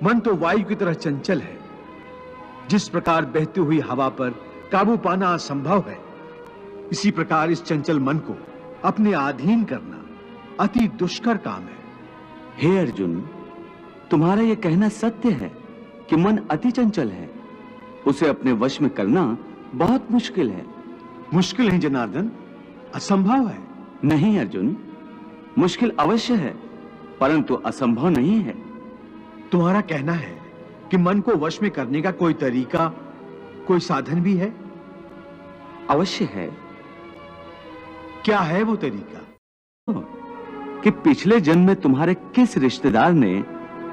मन तो वायु की तरह चंचल है। जिस प्रकार बहती हुई हवा पर काबू पाना असंभव है, इसी प्रकार इस चंचल मन को अपने अधीन करना अति दुष्कर काम है। हे अर्जुन, तुम्हारा यह कहना सत्य है कि मन अति चंचल है। उसे अपने वश में करना बहुत मुश्किल है। मुश्किल है जनार्दन, असंभव है। नहीं अर्जुन, मुश्किल अवश्य है, परंतु असंभव नहीं है। तुम्हारा कहना है कि मन को वश में करने का कोई तरीका, कोई साधन भी है? अवश्य है। क्या है वो तरीका? कि पिछले जन्म में तुम्हारे किस रिश्तेदार ने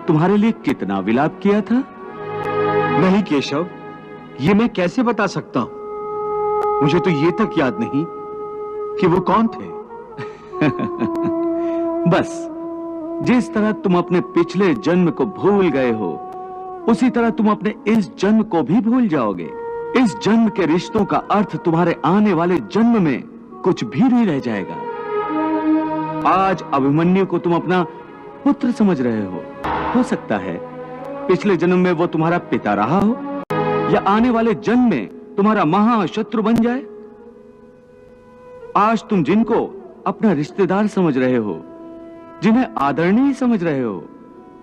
तुम्हारे लिए कितना विलाप किया था? नहीं केशव, ये मैं कैसे बता सकता हूं? मुझे तो ये तक याद नहीं कि वो कौन थे। बस जिस तरह तुम अपने पिछले जन्म को भूल गए हो, उसी तरह तुम अपने इस जन्म को भी भूल जाओगे। इस जन्म के रिश्तों का अर्थ तुम्हारे आने वाले जन्म में कुछ भी नहीं रह जाएगा। आज अभिमन्यु को तुम अपना पुत्र समझ रहे हो सकता है पिछले जन्म में वो तुम्हारा पिता रहा हो, या आने वाले जन्म में तुम्हारा महाशत्रु बन जाए। आज तुम जिनको अपना रिश्तेदार समझ रहे हो, जिन्हें आदरणीय समझ रहे हो,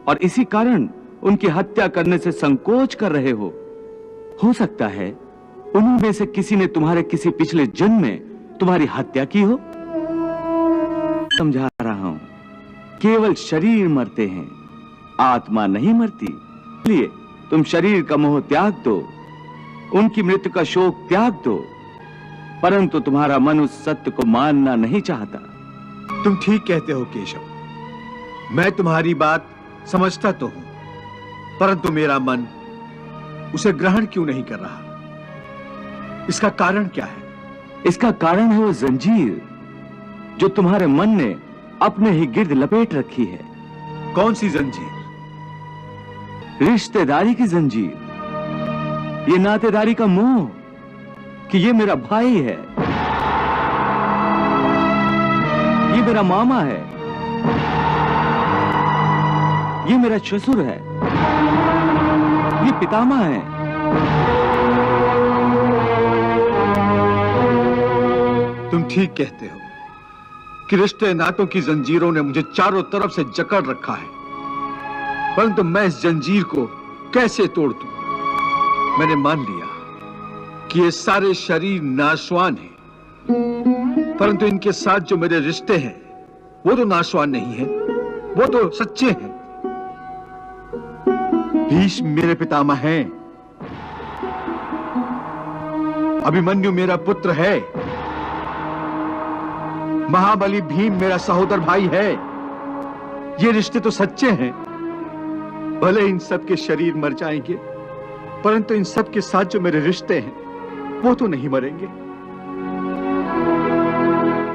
और इसी कारण उनकी हत्या करने से संकोच कर रहे हो सकता है उन्हीं में से किसी ने तुम्हारे किसी पिछले जन्म में तुम्हारी हत्या की हो। समझा रहा हूं, केवल शरीर मरते हैं, आत्मा नहीं मरती। इसलिए तुम शरीर का मोह त्याग दो, उनकी मृत्यु का शोक त्याग दो, परंतु तुम्हारा मन उस सत्य को मानना नहीं चाहता। तुम ठीक कहते हो केशव, मैं तुम्हारी बात समझता तो हूं, परंतु मेरा मन उसे ग्रहण क्यों नहीं कर रहा? इसका कारण क्या है? इसका कारण है वो जंजीर जो तुम्हारे मन ने अपने ही गिर्द लपेट रखी है। कौन सी जंजीर? रिश्तेदारी की जंजीर, ये नातेदारी का मोह कि ये मेरा भाई है, ये मेरा मामा है, ये मेरा ससुर है, ये पितामह है। तुम ठीक कहते हो कि रिश्ते नातों की जंजीरों ने मुझे चारों तरफ से जकड़ रखा है, परंतु मैं इस जंजीर को कैसे तोड़ दूं? मैंने मान लिया कि ये सारे शरीर नाशवान हैं, परंतु इनके साथ जो मेरे रिश्ते हैं वो तो नाशवान नहीं है, वो तो सच्चे हैं। भीष्म मेरे पितामह हैं, अभिमन्यु मेरा पुत्र है, महाबली भीम मेरा सहोदर भाई है। ये रिश्ते तो सच्चे हैं। भले इन सब के शरीर मर जाएंगे, परंतु इन सब के साथ जो मेरे रिश्ते हैं वो तो नहीं मरेंगे।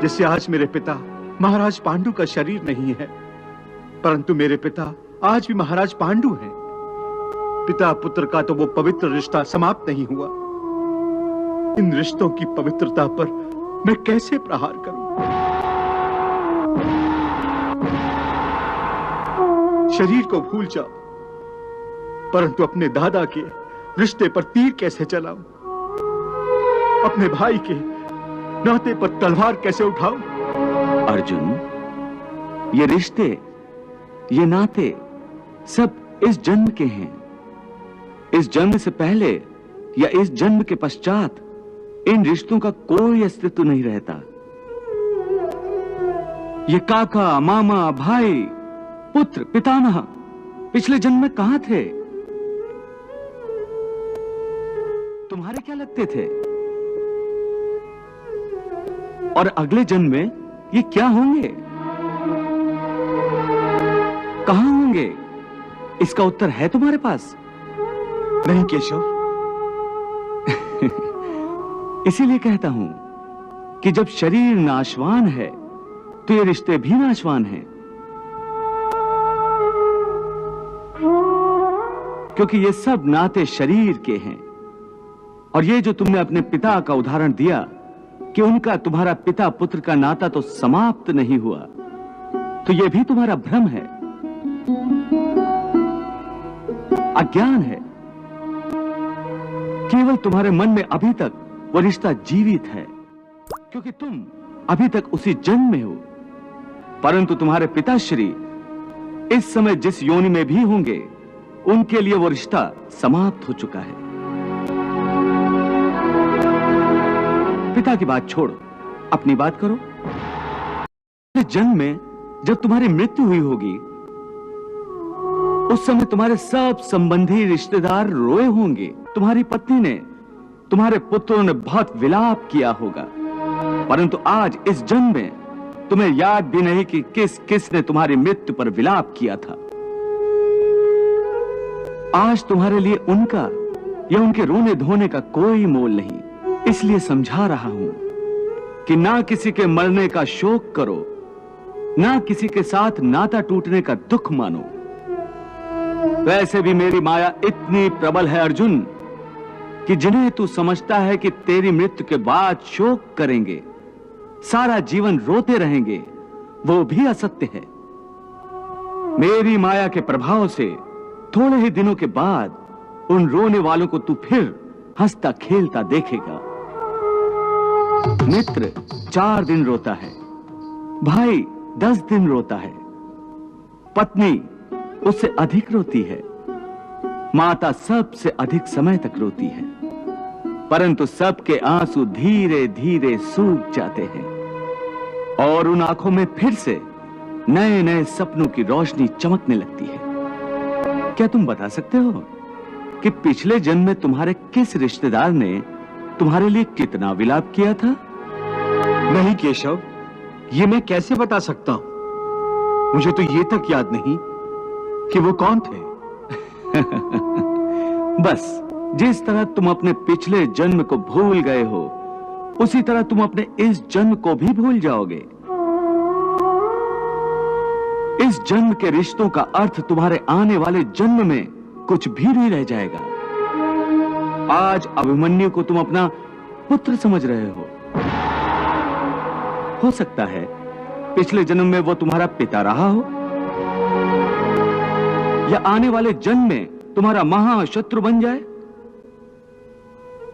जैसे आज मेरे पिता महाराज पांडु का शरीर नहीं है, परंतु मेरे पिता आज भी महाराज पांडु हैं। पिता पुत्र का तो वो पवित्र रिश्ता समाप्त नहीं हुआ। इन रिश्तों की पवित्रता पर मैं कैसे प्रहार करूं? शरीर को भूल जाओ, परंतु अपने दादा के रिश्ते पर तीर कैसे चलाऊं? अपने भाई के नाते पर तलवार कैसे उठाऊं? अर्जुन, ये रिश्ते, ये नाते सब इस जन्म के हैं। इस जन्म से पहले या इस जन्म के पश्चात इन रिश्तों का कोई अस्तित्व नहीं रहता। ये काका, मामा, भाई, पुत्र, पितामह पिछले जन्म में कहां थे? तुम्हारे क्या लगते थे? और अगले जन्म में ये क्या होंगे, कहां होंगे? इसका उत्तर है तुम्हारे पास? नहीं केशव। इसीलिए कहता हूं कि जब शरीर नाशवान है तो ये रिश्ते भी नाशवान हैं, क्योंकि ये सब नाते शरीर के हैं। और ये जो तुमने अपने पिता का उदाहरण दिया कि उनका तुम्हारा पिता पुत्र का नाता तो समाप्त नहीं हुआ, तो ये भी तुम्हारा भ्रम है। अज्ञान है। केवल तुम्हारे मन में अभी तक वो रिश्ता जीवित है, क्योंकि तुम अभी तक उसी जन्म में हो। परंतु तुम्हारे पिताश्री इस समय जिस योनि में भी होंगे, उनके लिए वो रिश्ता समाप्त हो चुका है। पिता की बात छोड़ो, अपनी बात करो। इस जन्म में जब तुम्हारी मृत्यु हुई होगी, उस समय तुम्हारे सब संबंधी रिश्तेदार रोए होंगे। तुम्हारी पत्नी ने, तुम्हारे पुत्रों ने बहुत विलाप किया होगा। परंतु आज इस जन्म में तुम्हें याद भी नहीं कि किस किस ने तुम्हारी मृत्यु पर विलाप किया था। आज तुम्हारे लिए उनका या उनके रोने धोने का कोई मोल नहीं। इसलिए समझा रहा हूं कि ना किसी के मरने का शोक करो, ना किसी के साथ नाता टूटने का दुख मानो। वैसे भी मेरी माया इतनी प्रबल है अर्जुन, कि जिन्हें तू समझता है कि तेरी मृत्यु के बाद शोक करेंगे, सारा जीवन रोते रहेंगे, वो भी असत्य है। मेरी माया के प्रभाव से थोड़े ही दिनों के बाद उन रोने वालों को तू फिर हंसता खेलता देखेगा। मित्र 4 दिन रोता है, भाई 10 दिन रोता है, पत्नी उससे अधिक रोती है, माता सबसे अधिक समय तक रोती है। परंतु सबके आंसू धीरे धीरे सूख जाते हैं और उन आंखों में फिर से नए नए सपनों की रोशनी चमकने लगती है। क्या तुम बता सकते हो कि पिछले जन्म में तुम्हारे किस रिश्तेदार ने तुम्हारे लिए कितना विलाप किया था? नहीं केशव, ये मैं कैसे बता सकता हूं? मुझे तो ये तक याद नहीं कि वो कौन थे। बस जिस तरह तुम अपने पिछले जन्म को भूल गए हो, उसी तरह तुम अपने इस जन्म को भी भूल जाओगे। इस जन्म के रिश्तों का अर्थ तुम्हारे आने वाले जन्म में कुछ भी नहीं रह जाएगा। आज अभिमन्यु को तुम अपना पुत्र समझ रहे हो सकता है पिछले जन्म में वो तुम्हारा पिता रहा हो, या आने वाले जन्म में तुम्हारा महाशत्रु बन जाए।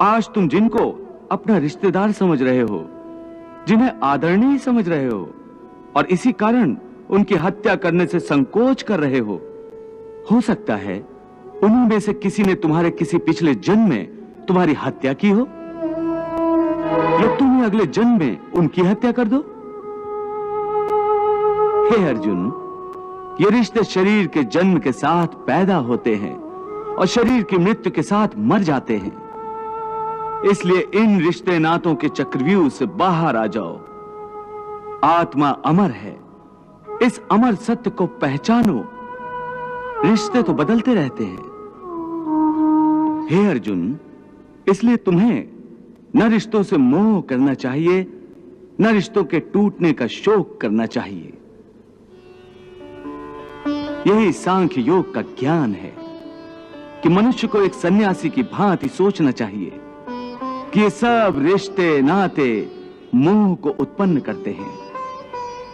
आज तुम जिनको अपना रिश्तेदार समझ रहे हो, जिन्हें आदरणीय समझ रहे हो, और इसी कारण उनकी हत्या करने से संकोच कर रहे हो सकता है उन्हीं में से किसी ने तुम्हारे किसी पिछले जन्म में तुम्हारी हत्या की हो, या तुम ही अगले जन्म में उनकी हत्या कर दो। हे अर्जुन, ये रिश्ते शरीर के जन्म के साथ पैदा होते हैं और शरीर की मृत्यु के साथ मर जाते हैं। इसलिए इन रिश्ते नातों के चक्रव्यूह से बाहर आ जाओ। आत्मा अमर है, इस अमर सत्य को पहचानो। रिश्ते तो बदलते रहते हैं। हे अर्जुन, इसलिए तुम्हें न रिश्तों से मोह करना चाहिए, न रिश्तों के टूटने का शोक करना चाहिए। यही सांख्य योग का ज्ञान है कि मनुष्य को एक सन्यासी की भांति सोचना चाहिए कि ये सब रिश्ते नाते मोह को उत्पन्न करते हैं,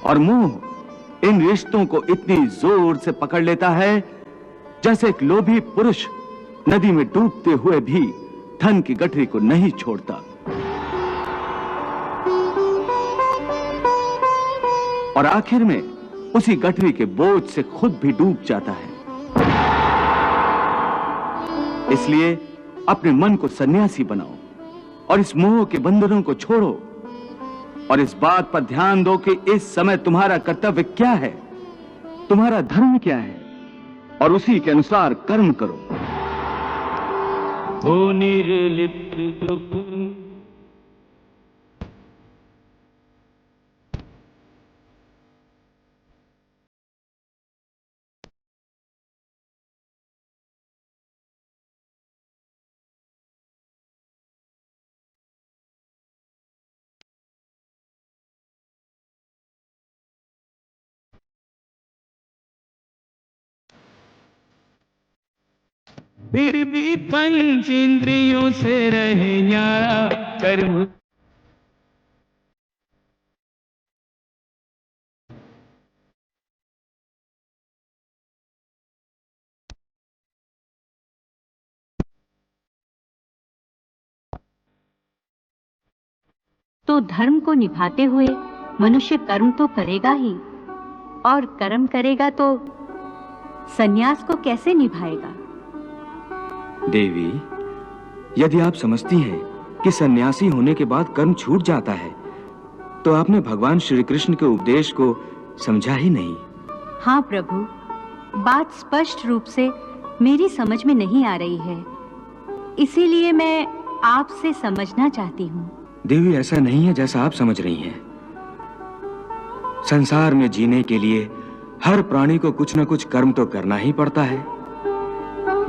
और मोह इन रिश्तों को इतनी जोर से पकड़ लेता है जैसे एक लोभी पुरुष नदी में डूबते हुए भी धन की गठरी को नहीं छोड़ता। और आखिर में उसी गठरी के बोझ से खुद भी डूब जाता है। इसलिए अपने मन को सन्यासी बनाओ और इस मोह के बंधनों को छोड़ो, और इस बात पर ध्यान दो कि इस समय तुम्हारा कर्तव्य क्या है, तुम्हारा धर्म क्या है, और उसी के अनुसार कर्म करो। हो निर्लिप्त दुख फिर भी पंच इंद्रियों से रहे न्यारा कर्म तो धर्म को निभाते हुए मनुष्य कर्म तो करेगा ही, और कर्म करेगा तो संन्यास को कैसे निभाएगा? देवी, यदि आप समझती हैं कि सन्यासी होने के बाद कर्म छूट जाता है, तो आपने भगवान श्री कृष्ण के उपदेश को समझा ही नहीं। हाँ प्रभु, बात स्पष्ट रूप से मेरी समझ में नहीं आ रही है, इसीलिए मैं आपसे समझना चाहती हूँ। देवी, ऐसा नहीं है जैसा आप समझ रही हैं। संसार में जीने के लिए हर प्राणी को कुछ न कुछ कर्म तो करना ही पड़ता है,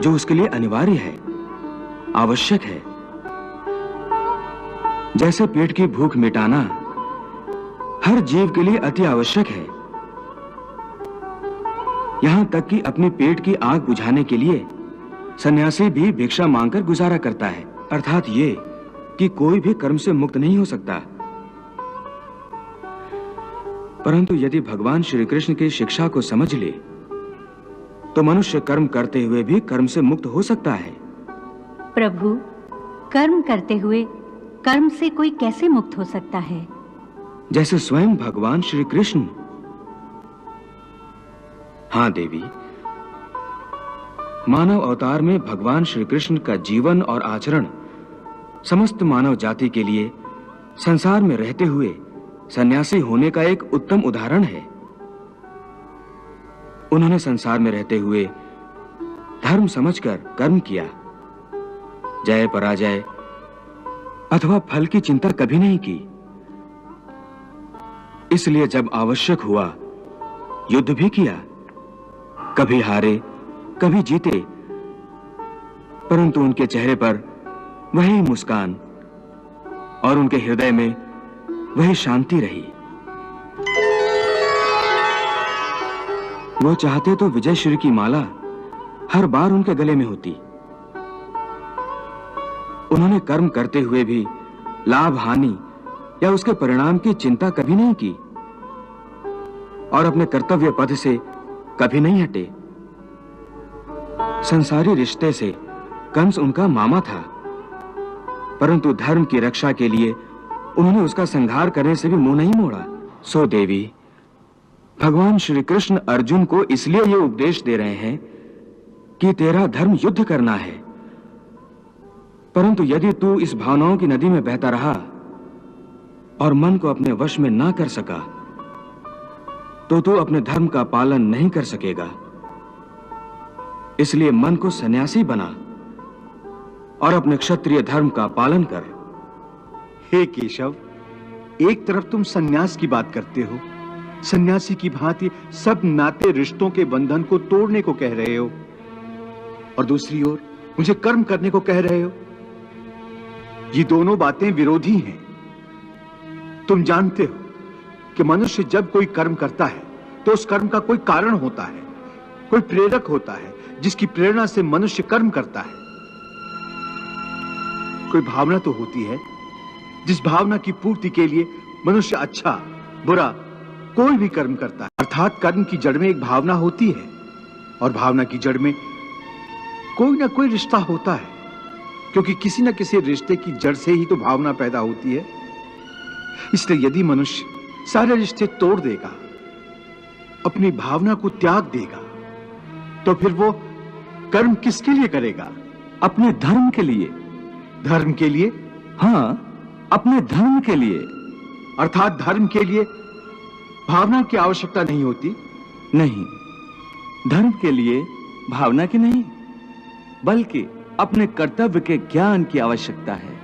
जो उसके लिए अनिवार्य है, आवश्यक है। जैसे पेट की भूख मिटाना हर जीव के लिए अति आवश्यक है, यहां तक कि अपनी पेट की आग बुझाने के लिए सन्यासी भी भिक्षा मांगकर गुजारा करता है। अर्थात ये कि कोई भी कर्म से मुक्त नहीं हो सकता। परंतु यदि भगवान श्री कृष्ण की शिक्षा को समझ ले तो मनुष्य कर्म करते हुए भी कर्म से मुक्त हो सकता है। प्रभु, कर्म करते हुए कर्म से कोई कैसे मुक्त हो सकता है? जैसे स्वयं भगवान श्री कृष्ण। हाँ देवी, मानव अवतार में भगवान श्री कृष्ण का जीवन और आचरण समस्त मानव जाति के लिए संसार में रहते हुए सन्यासी होने का एक उत्तम उदाहरण है। उन्होंने संसार में रहते हुए धर्म समझकर कर्म किया, जय पराजय अथवा फल की चिंता कभी नहीं की। इसलिए जब आवश्यक हुआ युद्ध भी किया, कभी हारे कभी जीते, परंतु उनके चेहरे पर वही मुस्कान और उनके हृदय में वही शांति रही। वो चाहते तो विजय श्री की माला हर बार उनके गले में होती। उन्होंने कर्म करते हुए भी लाभ हानि या उसके परिणाम की चिंता कभी नहीं की और अपने कर्तव्य पथ से कभी नहीं हटे। संसारी रिश्ते से कंस उनका मामा था, परंतु धर्म की रक्षा के लिए उन्होंने उसका संहार करने से भी मुंह नहीं मोड़ा। सो देवी, भगवान श्री कृष्ण अर्जुन को इसलिए यह उपदेश दे रहे हैं कि तेरा धर्म युद्ध करना है, परंतु यदि तू इस भावनाओं की नदी में बहता रहा और मन को अपने वश में ना कर सका तो तू अपने धर्म का पालन नहीं कर सकेगा। इसलिए मन को सन्यासी बना और अपने क्षत्रिय धर्म का पालन कर। हे केशव, एक तरफ तुम सन्यास की बात करते हो, सन्यासी की भांति सब नाते रिश्तों के बंधन को तोड़ने को कह रहे हो, और दूसरी ओर मुझे कर्म करने को कह रहे हो। ये दोनों बातें विरोधी हैं। तुम जानते हो कि मनुष्य जब कोई कर्म करता है तो उस कर्म का कोई कारण होता है, कोई प्रेरक होता है जिसकी प्रेरणा से मनुष्य कर्म करता है। कोई भावना तो होती है जिस भावना की पूर्ति के लिए मनुष्य अच्छा बुरा कोई भी कर्म करता है। अर्थात कर्म की जड़ में एक भावना होती है और भावना की जड़ में कोई ना कोई रिश्ता होता है, क्योंकि किसी न किसी रिश्ते की जड़ से ही तो भावना पैदा होती है। इसलिए यदि मनुष्य सारे रिश्ते तोड़ देगा, अपनी भावना को त्याग देगा, तो फिर वो कर्म किसके लिए करेगा? अपने धर्म के लिए। धर्म के लिए? हाँ, अपने धर्म के लिए। अर्थात धर्म के लिए भावना की आवश्यकता नहीं होती? नहीं, धर्म के लिए भावना की नहीं, बल्कि अपने कर्तव्य के ज्ञान की आवश्यकता है।